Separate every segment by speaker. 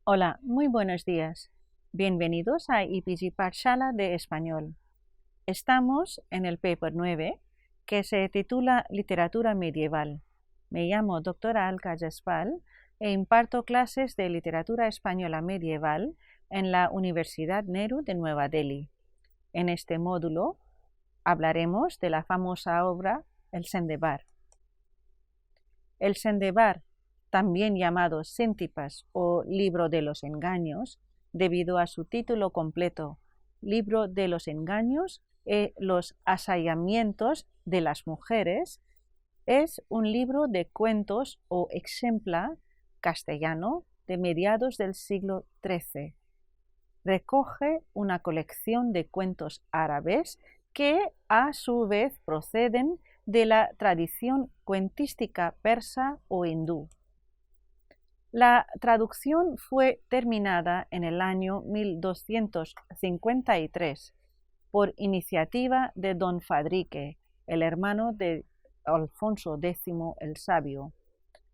Speaker 1: Hola, muy buenos días. Bienvenidos a EPG Parshala de Español. Estamos en el paper 9, que se titula Literatura Medieval. Me llamo doctora Alka Jaspal e imparto clases de literatura española medieval en la Universidad Nehru de Nueva Delhi. En este módulo hablaremos de la famosa obra El Sendebar. El Sendebar, también llamado Síntipas o Libro de los Engaños, debido a su título completo, Libro de los Engaños y los asallamientos de las mujeres, es un libro de cuentos o ejemplar castellano de mediados del siglo XIII. Recoge una colección de cuentos árabes que a su vez proceden de la tradición cuentística persa o hindú. La traducción fue terminada en el año 1253 por iniciativa de don Fadrique, el hermano de Alfonso X el Sabio,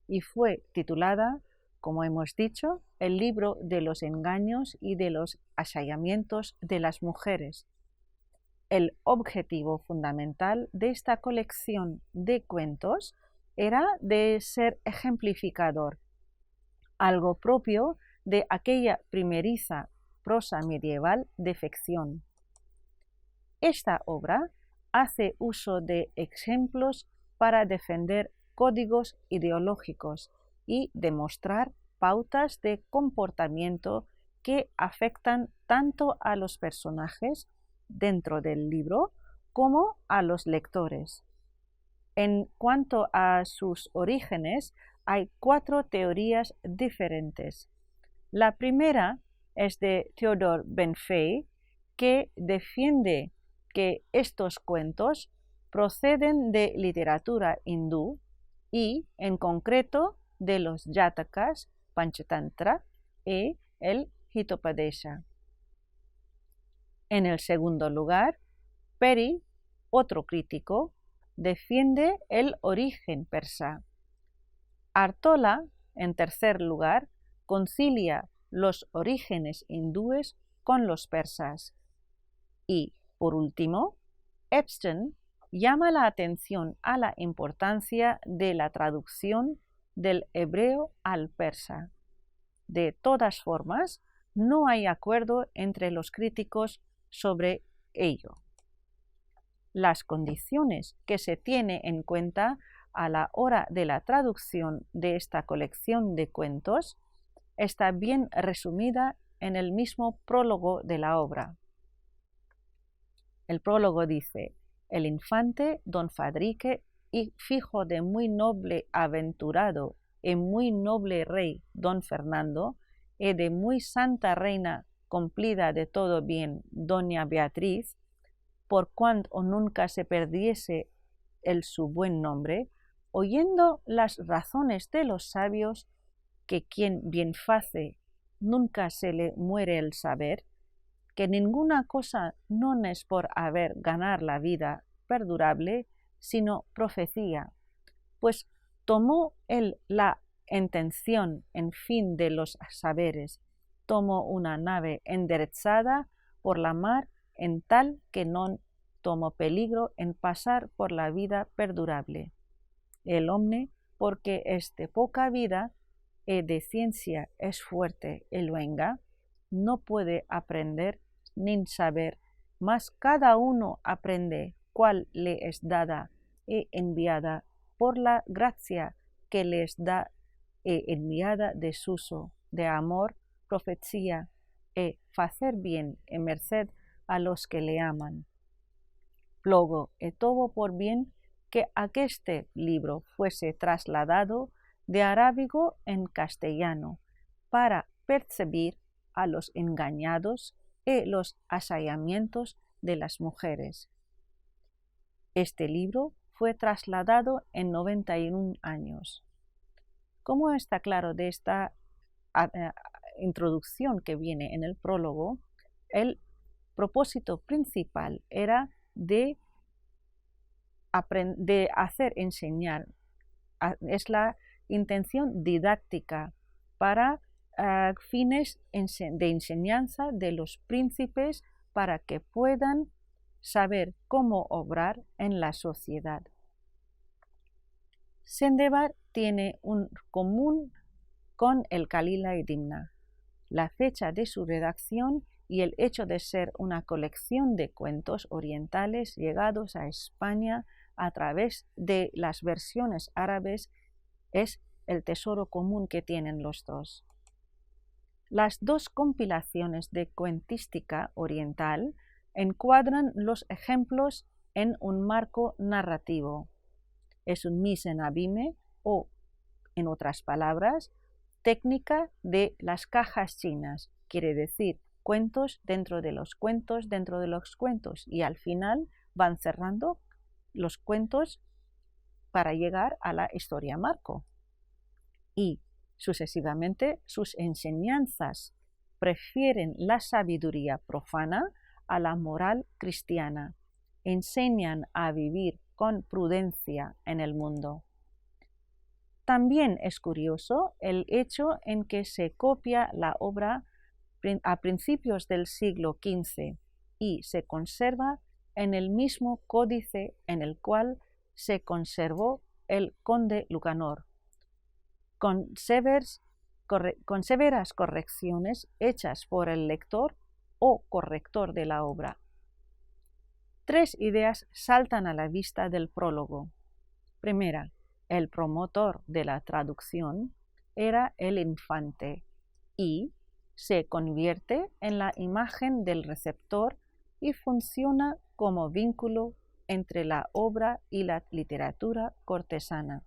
Speaker 1: y fue titulada, como hemos dicho, el libro de los engaños y de los asallamientos de las mujeres. El objetivo fundamental de esta colección de cuentos era de ser ejemplificador, algo propio de aquella primeriza prosa medieval de ficción. Esta obra hace uso de ejemplos para defender códigos ideológicos y demostrar pautas de comportamiento que afectan tanto a los personajes dentro del libro como a los lectores. En cuanto a sus orígenes, hay 4 teorías diferentes. La primera es de Theodor Benfey, que defiende que estos cuentos proceden de literatura hindú y, en concreto, de los Jatakas, Panchatantra y el Hitopadesha. En el segundo lugar, Peri, otro crítico, defiende el origen persa. Artola, en tercer lugar, concilia los orígenes hindúes con los persas. Y, por último, Epstein llama la atención a la importancia de la traducción del hebreo al persa. De todas formas, no hay acuerdo entre los críticos sobre ello. Las condiciones que se tiene en cuenta a la hora de la traducción de esta colección de cuentos está bien resumida en el mismo prólogo de la obra. El prólogo dice: el infante don Fadrique, hijo de muy noble aventurado y muy noble rey don Fernando, y de muy santa reina cumplida de todo bien doña Beatriz, por cuanto nunca se perdiese el su buen nombre, oyendo las razones de los sabios, que quien bien face nunca se le muere el saber, que ninguna cosa no es por haber ganar la vida perdurable, sino profecía, pues tomó él la intención en fin de los saberes, tomó una nave enderezada por la mar en tal que no tomó peligro en pasar por la vida perdurable. El hombre, porque es de poca vida y de ciencia es fuerte y luenga, no puede aprender ni saber, mas cada uno aprende cuál le es dada y enviada por la gracia que les da y enviada de suso, de amor, profecía y hacer bien y merced a los que le aman. Luego, y todo por bien que aqueste libro fuese trasladado de arábigo en castellano, para percibir a los engañados y los asallamientos de las mujeres. Este libro fue trasladado en 91 años. Como está claro de esta introducción que viene en el prólogo, el propósito principal era de hacer enseñar, es la intención didáctica para fines de enseñanza de los príncipes para que puedan saber cómo obrar en la sociedad. Sendebar tiene un común con el Kalila y Dimna, la fecha de su redacción y el hecho de ser una colección de cuentos orientales llegados a España a través de las versiones árabes es el tesoro común que tienen los dos. Las dos compilaciones de cuentística oriental encuadran los ejemplos en un marco narrativo. Es un misen abime o, en otras palabras, técnica de las cajas chinas, quiere decir cuentos dentro de los cuentos dentro de los cuentos, y al final van cerrando los cuentos para llegar a la historia marco. Y sucesivamente sus enseñanzas prefieren la sabiduría profana a la moral cristiana, enseñan a vivir con prudencia en el mundo. También es curioso el hecho en que se copia la obra a principios del siglo XV y se conserva en el mismo códice en el cual se conservó el Conde Lucanor, con severas correcciones hechas por el lector o corrector de la obra. Tres ideas saltan a la vista del prólogo. Primera, el promotor de la traducción era el infante y se convierte en la imagen del receptor y funciona como vínculo entre la obra y la literatura cortesana.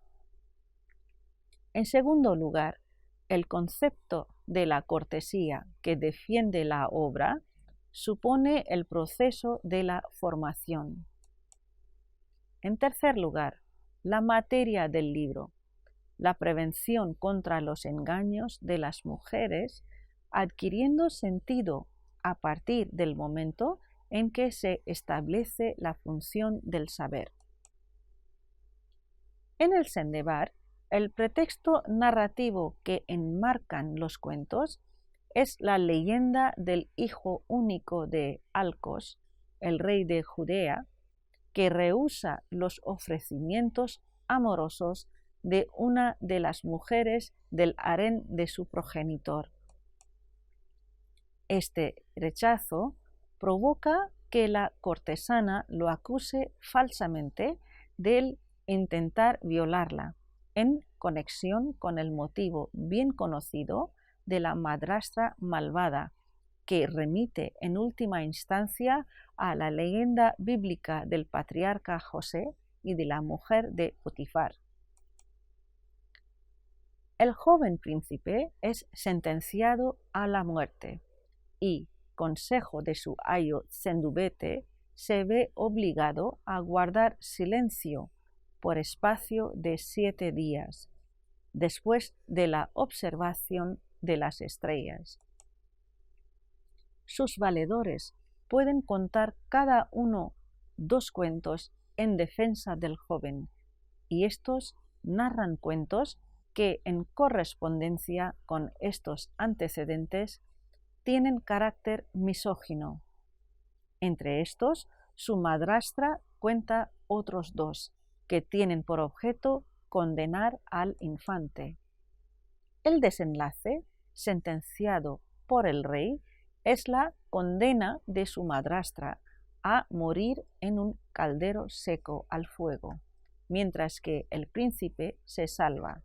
Speaker 1: En segundo lugar, el concepto de la cortesía que defiende la obra supone el proceso de la formación. En tercer lugar, la materia del libro, la prevención contra los engaños de las mujeres, adquiriendo sentido a partir del momento en que se establece la función del saber. En el Sendebar, el pretexto narrativo que enmarcan los cuentos es la leyenda del hijo único de Alcos, el rey de Judea, que rehúsa los ofrecimientos amorosos de una de las mujeres del harén de su progenitor. Este rechazo provoca que la cortesana lo acuse falsamente de intentar violarla, en conexión con el motivo bien conocido de la madrastra malvada, que remite en última instancia a la leyenda bíblica del patriarca José y de la mujer de Potifar. El joven príncipe es sentenciado a la muerte y, consejo de su ayo Sendubete, se ve obligado a guardar silencio por espacio de 7 días, después de la observación de las estrellas. Sus valedores pueden contar cada uno 2 cuentos en defensa del joven, y estos narran cuentos que, en correspondencia con estos antecedentes, tienen carácter misógino. Entre estos, su madrastra cuenta otros 2, que tienen por objeto condenar al infante. El desenlace, sentenciado por el rey, es la condena de su madrastra a morir en un caldero seco al fuego, mientras que el príncipe se salva.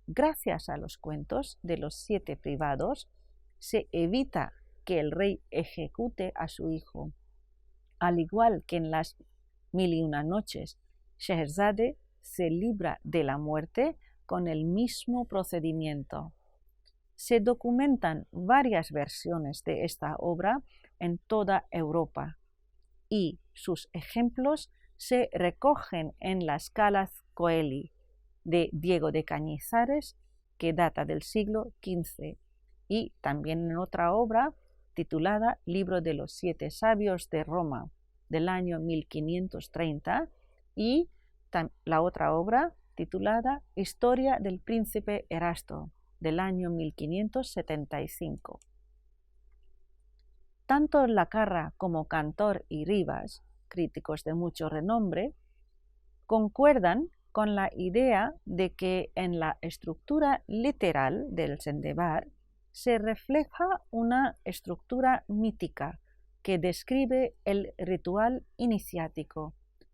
Speaker 1: Gracias a los cuentos de los 7 privados, se evita que el rey ejecute a su hijo. Al igual que en las 1001 noches, Scheherazade se libra de la muerte con el mismo procedimiento. Se documentan varias versiones de esta obra en toda Europa y sus ejemplos se recogen en las Calas Coeli de Diego de Cañizares, que data del siglo XV, y también en otra obra titulada Libro de los 7 Sabios de Roma, del año 1530, y la otra obra titulada Historia del Príncipe Erasto, del año 1575. Tanto Lacarra como Cantor y Rivas, críticos de mucho renombre, concuerdan con la idea de que en la estructura literal del Sendebar se refleja una estructura mítica que describe el ritual iniciático,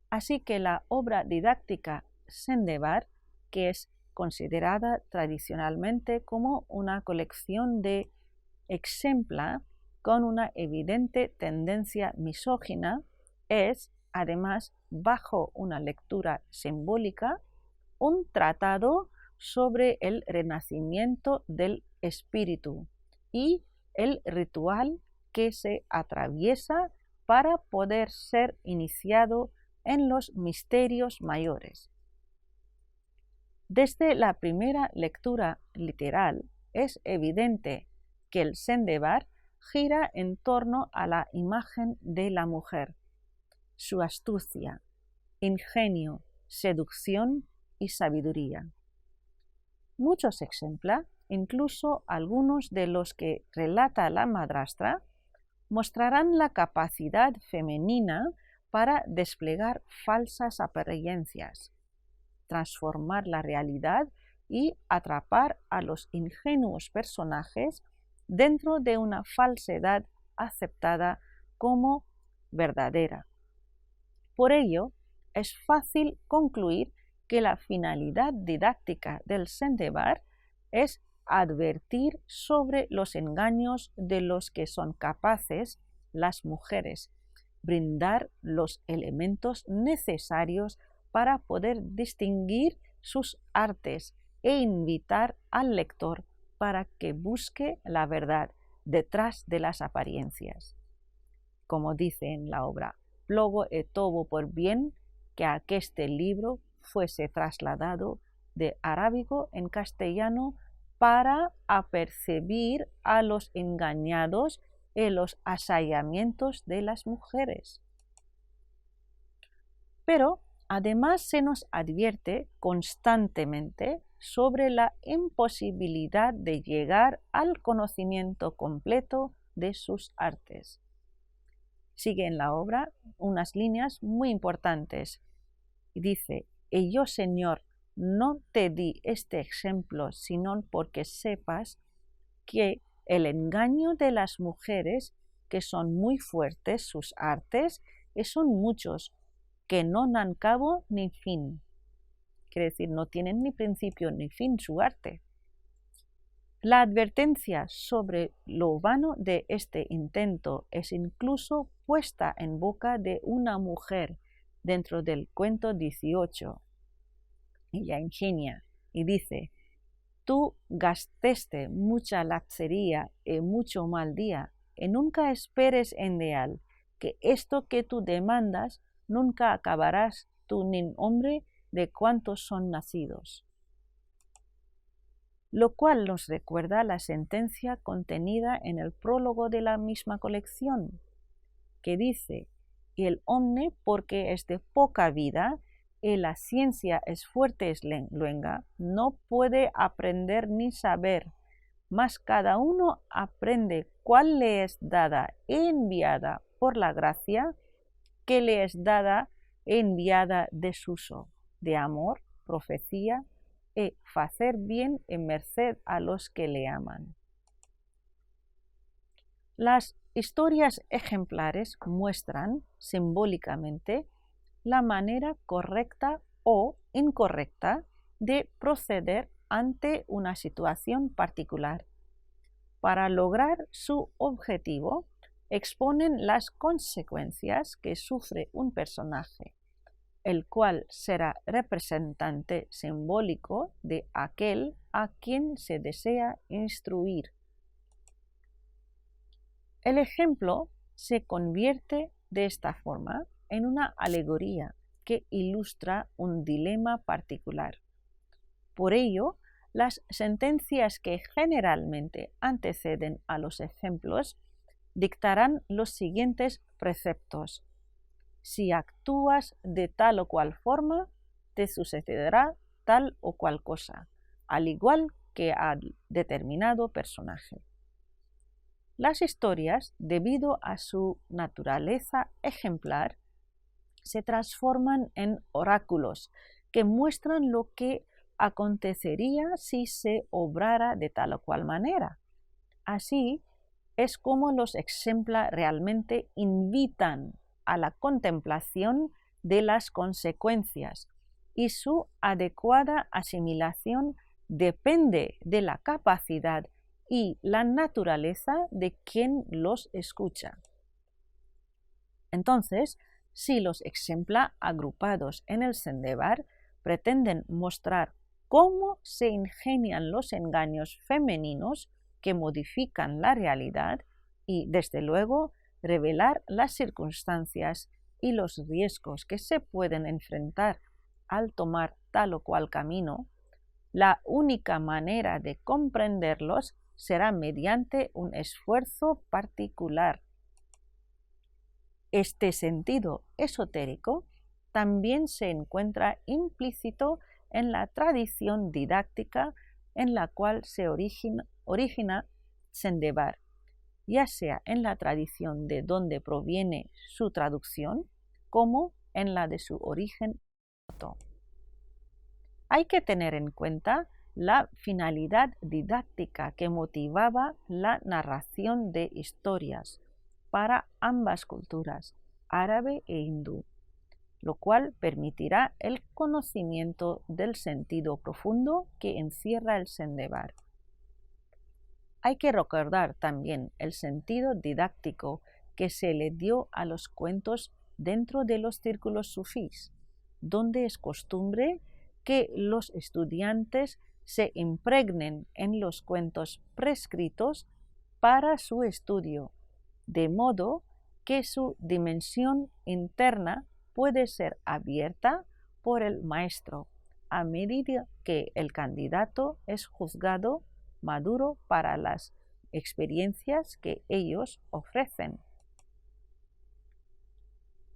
Speaker 1: así que la obra didáctica Sendebar, que es considerada tradicionalmente como una colección de exempla con una evidente tendencia misógina, es, además, bajo una lectura simbólica, un tratado sobre el renacimiento del espíritu y el ritual que se atraviesa para poder ser iniciado en los misterios mayores. Desde la primera lectura literal es evidente que el Sendebar gira en torno a la imagen de la mujer, su astucia, ingenio, seducción y sabiduría. Muchos ejemplos, incluso algunos de los que relata la madrastra, mostrarán la capacidad femenina para desplegar falsas apariencias, transformar la realidad y atrapar a los ingenuos personajes dentro de una falsedad aceptada como verdadera. Por ello, es fácil concluir que la finalidad didáctica del Sendebar es advertir sobre los engaños de los que son capaces las mujeres, brindar los elementos necesarios para poder distinguir sus artes e invitar al lector para que busque la verdad detrás de las apariencias. Como dice en la obra, «Plogo e tobo por bien que aqueste libro fuese trasladado de arábigo en castellano para apercibir a los engañados en los asallamientos de las mujeres». Pero además se nos advierte constantemente sobre la imposibilidad de llegar al conocimiento completo de sus artes. Sigue en la obra unas líneas muy importantes. Dice, «Y yo, Señor, no te di este ejemplo, sino porque sepas que el engaño de las mujeres, que son muy fuertes sus artes, y son muchos, que no dan cabo ni fin». Quiere decir, no tienen ni principio ni fin su arte. La advertencia sobre lo vano de este intento es incluso puesta en boca de una mujer dentro del cuento 18. Ella ingenia y dice, «Tú gastaste mucha lacería y mucho mal día, y nunca esperes en real que esto que tú demandas nunca acabarás tú ni hombre de cuantos son nacidos». Lo cual nos recuerda la sentencia contenida en el prólogo de la misma colección, que dice, «Y el hombre, porque es de poca vida, y la ciencia es fuerte es luenga, no puede aprender ni saber, mas cada uno aprende cuál le es dada e enviada por la gracia, que le es dada e enviada desuso, de amor, profecía, y hacer bien en merced a los que le aman». Las historias ejemplares muestran simbólicamente la manera correcta o incorrecta de proceder ante una situación particular. Para lograr su objetivo, exponen las consecuencias que sufre un personaje, el cual será representante simbólico de aquel a quien se desea instruir. El ejemplo se convierte de esta forma en una alegoría que ilustra un dilema particular. Por ello, las sentencias que generalmente anteceden a los ejemplos dictarán los siguientes preceptos. Si actúas de tal o cual forma, te sucederá tal o cual cosa, al igual que a determinado personaje. Las historias, debido a su naturaleza ejemplar, se transforman en oráculos que muestran lo que acontecería si se obrara de tal o cual manera. Así es como los ejemplos realmente invitan a la contemplación de las consecuencias y su adecuada asimilación depende de la capacidad y la naturaleza de quien los escucha. Entonces, si los ejemplos agrupados en el Sendebar pretenden mostrar cómo se ingenian los engaños femeninos que modifican la realidad y, desde luego, revelar las circunstancias y los riesgos que se pueden enfrentar al tomar tal o cual camino, la única manera de comprenderlos será mediante un esfuerzo particular. Este sentido esotérico también se encuentra implícito en la tradición didáctica en la cual se origina Sendebar, ya sea en la tradición de donde proviene su traducción, como en la de su origen. Hay que tener en cuenta la finalidad didáctica que motivaba la narración de historias para ambas culturas, árabe e hindú, lo cual permitirá el conocimiento del sentido profundo que encierra el Sendebar. Hay que recordar también el sentido didáctico que se le dio a los cuentos dentro de los círculos sufís, donde es costumbre que los estudiantes se impregnen en los cuentos prescritos para su estudio, de modo que su dimensión interna puede ser abierta por el maestro a medida que el candidato es juzgado maduro para las experiencias que ellos ofrecen.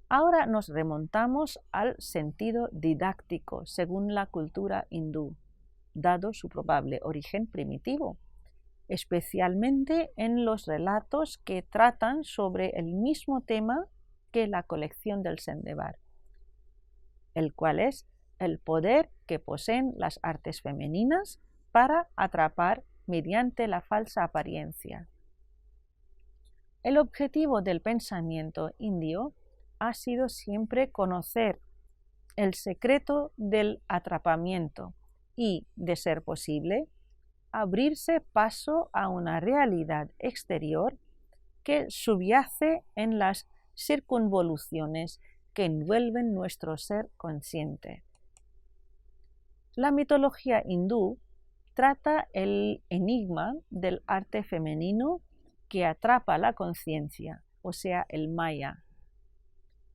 Speaker 1: Ahora nos remontamos al sentido didáctico según la cultura hindú, dado su probable origen primitivo, especialmente en los relatos que tratan sobre el mismo tema que la colección del Sendebar, el cual es el poder que poseen las artes femeninas para atrapar mediante la falsa apariencia. El objetivo del pensamiento indio ha sido siempre conocer el secreto del atrapamiento y, de ser posible, abrirse paso a una realidad exterior que subyace en las circunvoluciones que envuelven nuestro ser consciente. La mitología hindú trata el enigma del arte femenino que atrapa la conciencia, o sea, el maya,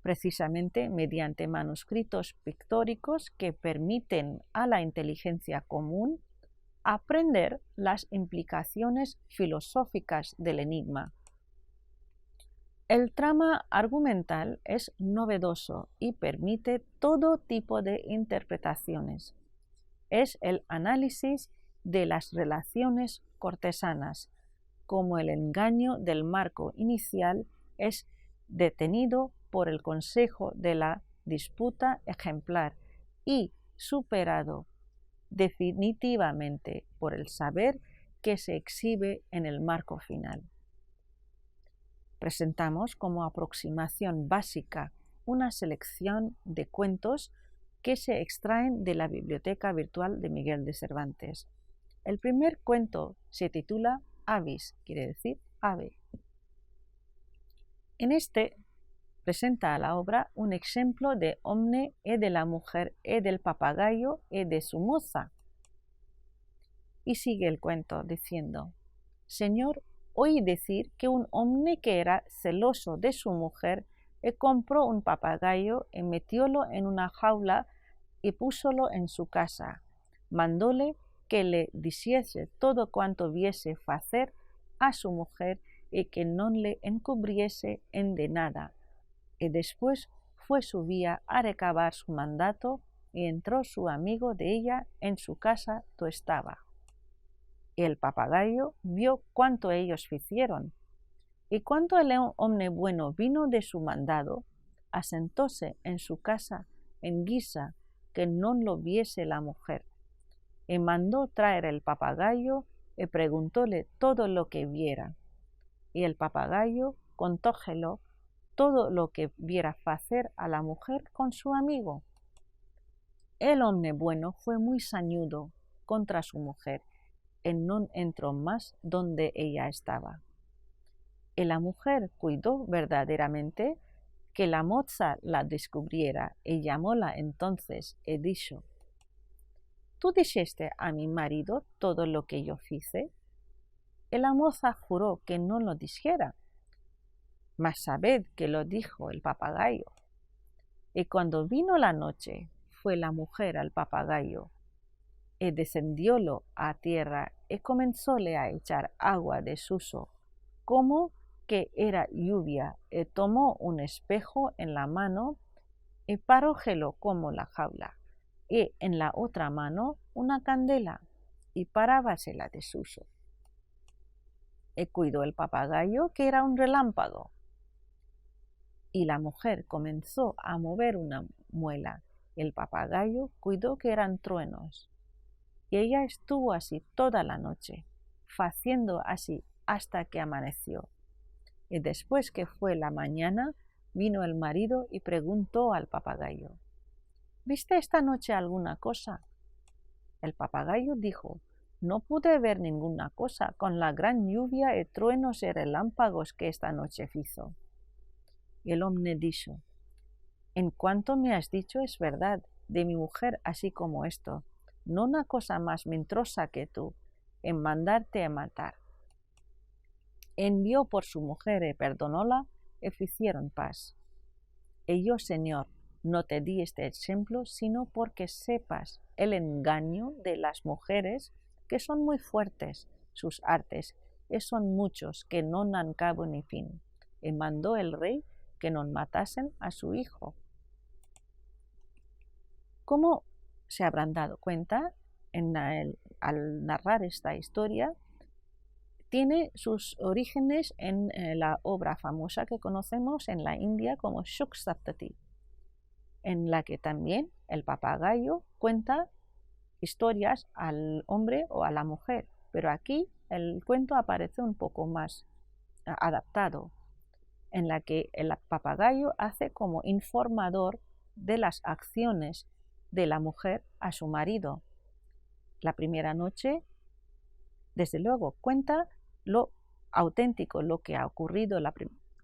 Speaker 1: precisamente mediante manuscritos pictóricos que permiten a la inteligencia común aprender las implicaciones filosóficas del enigma. El trama argumental es novedoso y permite todo tipo de interpretaciones. Es el análisis de las relaciones cortesanas, como el engaño del marco inicial es detenido por el consejo de la disputa ejemplar y superado definitivamente por el saber que se exhibe en el marco final. Presentamos como aproximación básica una selección de cuentos que se extraen de la Biblioteca Virtual de Miguel de Cervantes. El primer cuento se titula Avis, quiere decir ave. En este presenta a la obra un ejemplo de hombre e de la mujer e del papagayo e de su moza. Y sigue el cuento diciendo: Señor, oí decir que un hombre que era celoso de su mujer compró un papagayo y metiólo en una jaula y púsolo en su casa. Mandóle que le diciese todo cuanto viese facer a su mujer y que no le encubriese en de nada. Y después fue su vía a recabar su mandato y entró su amigo de ella en su casa do estaba. El papagayo vio cuánto ellos hicieron, y cuando el hombre bueno vino de su mandado, asentóse en su casa en guisa que no lo viese la mujer, y mandó traer el papagayo y preguntóle todo lo que viera. Y el papagayo contójelo todo lo que viera hacer a la mujer con su amigo. El hombre bueno fue muy sañudo contra su mujer, y no entró más donde ella estaba. Y la mujer cuidó verdaderamente que la moza la descubriera, y llamóla entonces y dijo: ¿Tú dijiste a mi marido todo lo que yo hice? Y la moza juró que no lo dijera, mas sabed que lo dijo el papagayo. Y cuando vino la noche, fue la mujer al papagayo, y descendiólo a tierra, y comenzóle a echar agua de suso, como que era lluvia, y tomó un espejo en la mano, y parójelo como la jaula, y en la otra mano una candela, y parábasela de suso. Y cuidó el papagayo que era un relámpago. Y la mujer comenzó a mover una muela. El papagayo cuidó que eran truenos. Y ella estuvo así toda la noche, haciendo así hasta que amaneció. Y después que fue la mañana, vino el marido y preguntó al papagayo: ¿Viste esta noche alguna cosa? El papagayo dijo: No pude ver ninguna cosa con la gran lluvia y truenos y relámpagos que esta noche hizo. Y el hombre dijo: En cuanto me has dicho es verdad, de mi mujer así como esto, no una cosa más mentrosa que tú, en mandarte a matar. Envió por su mujer y perdonóla, y hicieron paz. Y yo, Señor, no te di este ejemplo, sino porque sepas el engaño de las mujeres, que son muy fuertes sus artes, y son muchos que no dan cabo ni fin. Y mandó el rey que no matasen a su hijo. Como se habrán dado cuenta, al narrar esta historia, tiene sus orígenes en la obra famosa que conocemos en la India como Shuk-Saptati, en la que también el papagayo cuenta historias al hombre o a la mujer, pero aquí el cuento aparece un poco más adaptado, en la que el papagayo hace como informador de las acciones de la mujer a su marido. La primera noche, desde luego, cuenta lo auténtico, lo que ha ocurrido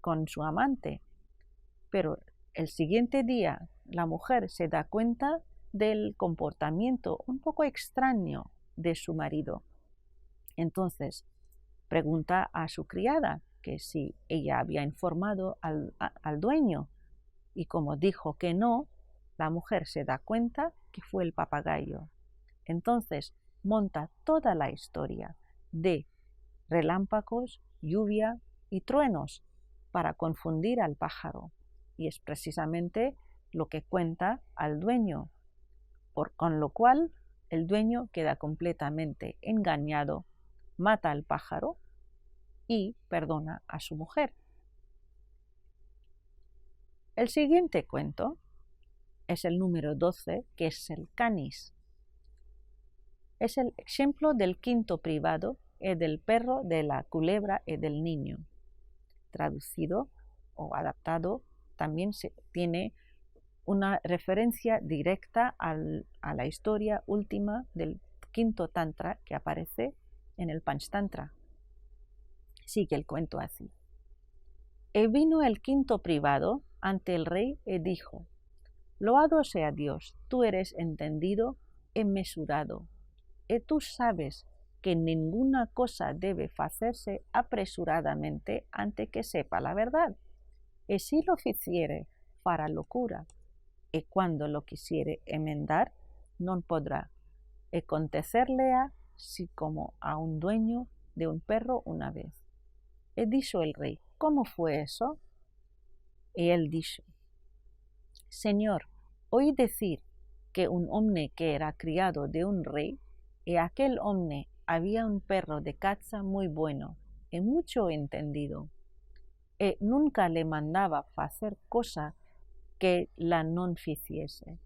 Speaker 1: con su amante, pero el siguiente día la mujer se da cuenta del comportamiento un poco extraño de su marido. Entonces pregunta a su criada que si ella había informado al dueño, y como dijo que no, la mujer se da cuenta que fue el papagayo. Entonces monta toda la historia de relámpagos, lluvia y truenos para confundir al pájaro, y es precisamente lo que cuenta al dueño, con lo cual el dueño queda completamente engañado, mata al pájaro y perdona a su mujer. El siguiente cuento es el número 12, que es el canis. Es el ejemplo del quinto privado y del perro, de la culebra y del niño. Traducido o adaptado, también tiene una referencia directa a la historia última del quinto tantra que aparece en el Panchtantra. Sigue el cuento así. Y vino el quinto privado ante el rey y dijo: Loado sea Dios, tú eres entendido y mesurado, y tú sabes que ninguna cosa debe hacerse apresuradamente antes que sepa la verdad. Y si lo hiciere, fará locura, y cuando lo quisiere enmendar, no podrá. Y acontecerle así como a un dueño de un perro una vez. Y dijo el rey: ¿Cómo fue eso? Y él dijo: Señor, oí decir que un hombre que era criado de un rey, y aquel hombre había un perro de caza muy bueno y mucho entendido, y nunca le mandaba hacer cosa que la non ficiese.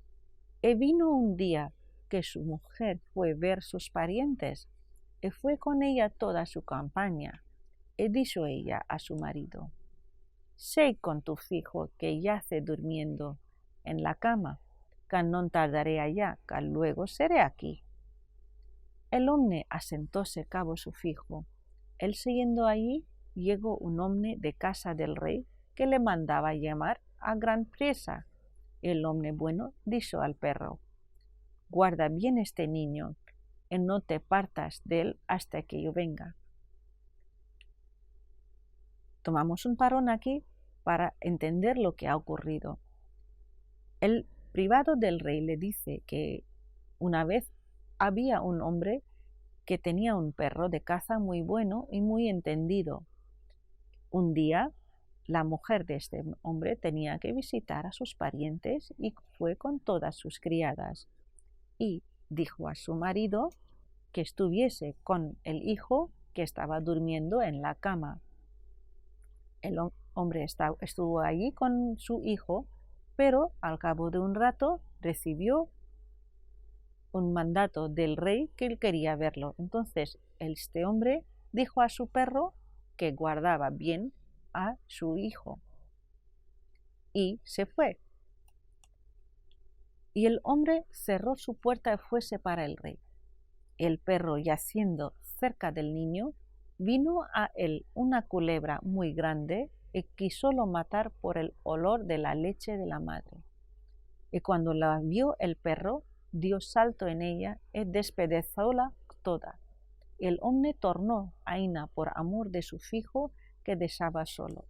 Speaker 1: Y vino un día que su mujer fue ver sus parientes, y fue con ella toda su campaña, y dijo ella a su marido: «Sé con tu fijo que yace durmiendo en la cama, que non tardaré allá, que luego seré aquí». El hombre asentóse cabo su fijo. Él siguiendo allí, llegó un hombre de casa del rey que le mandaba llamar a gran priesa. El hombre bueno dijo al perro: «Guarda bien este niño, y no te partas de él hasta que yo venga». Tomamos un parón aquí para entender lo que ha ocurrido. El privado del rey le dice que una vez había un hombre que tenía un perro de caza muy bueno y muy entendido. Un día, la mujer de este hombre tenía que visitar a sus parientes y fue con todas sus criadas. Y dijo a su marido que estuviese con el hijo que estaba durmiendo en la cama. El hombre estuvo allí con su hijo, pero al cabo de un rato recibió un mandato del rey que él quería verlo. Entonces este hombre dijo a su perro que guardaba bien a su hijo y se fue. Y el hombre cerró su puerta y fuese para el rey. El perro, yaciendo cerca del niño, vino a él una culebra muy grande y quisólo matar por el olor de la leche de la madre. Y cuando la vio el perro, dio salto en ella y despedazóla toda. El hombre tornó a Ina por amor de su fijo que dejaba solo.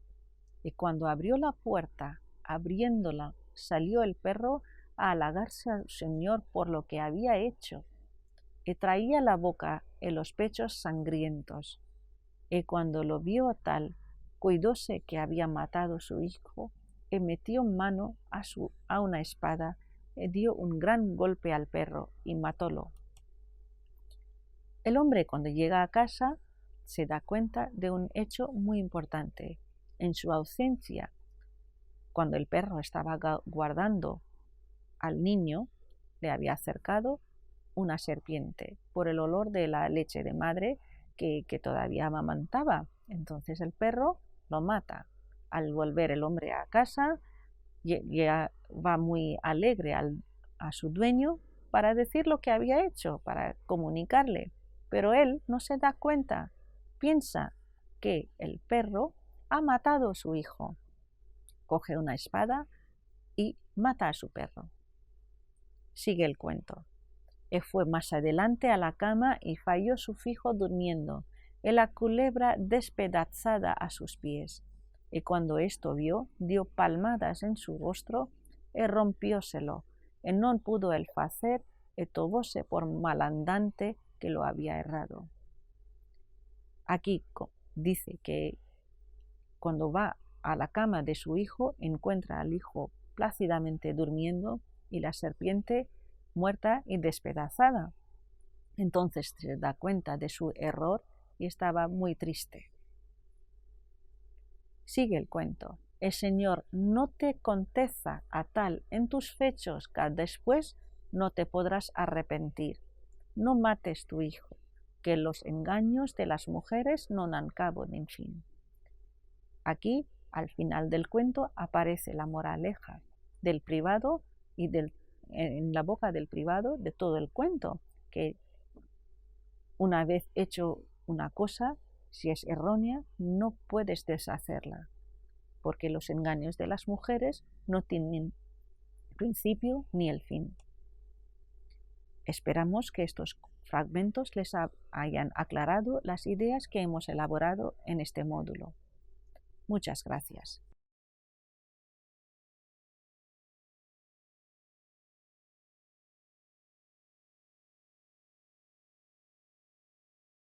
Speaker 1: Y cuando abrió la puerta, abriéndola, salió el perro a halagarse al Señor por lo que había hecho, y traía la boca y los pechos sangrientos. Y cuando lo vio tal, cuidóse que había matado su hijo, y metió mano a una espada, y dio un gran golpe al perro, y matólo. El hombre, cuando llega a casa, se da cuenta de un hecho muy importante. En su ausencia, cuando el perro estaba guardando al niño, le había acercado una serpiente por el olor de la leche de madre que todavía amamantaba. Entonces el perro lo mata. Al volver el hombre a casa, ya va muy alegre a su dueño para decir lo que había hecho, para comunicarle. Pero él no se da cuenta, piensa que el perro ha matado a su hijo. Coge una espada y mata a su perro. Sigue el cuento. Y fue más adelante a la cama y falló su fijo durmiendo, y la culebra despedazada a sus pies. Y cuando esto vio, dio palmadas en su rostro y rompióselo, y no pudo él facer, y tomóse por malandante que lo había errado. Aquí dice que cuando va a la cama de su hijo, encuentra al hijo plácidamente durmiendo y la serpiente muerta y despedazada. Entonces se da cuenta de su error y estaba muy triste. Sigue el cuento. El Señor no te contesta a tal en tus fechos que después no te podrás arrepentir. No mates tu hijo, que los engaños de las mujeres no dan cabo ni fin. Aquí, al final del cuento, aparece la moraleja del privado y en la boca del privado de todo el cuento, que una vez hecho una cosa, si es errónea, no puedes deshacerla, porque los engaños de las mujeres no tienen principio ni el fin. Esperamos que estos fragmentos les hayan aclarado las ideas que hemos elaborado en este módulo. Muchas gracias.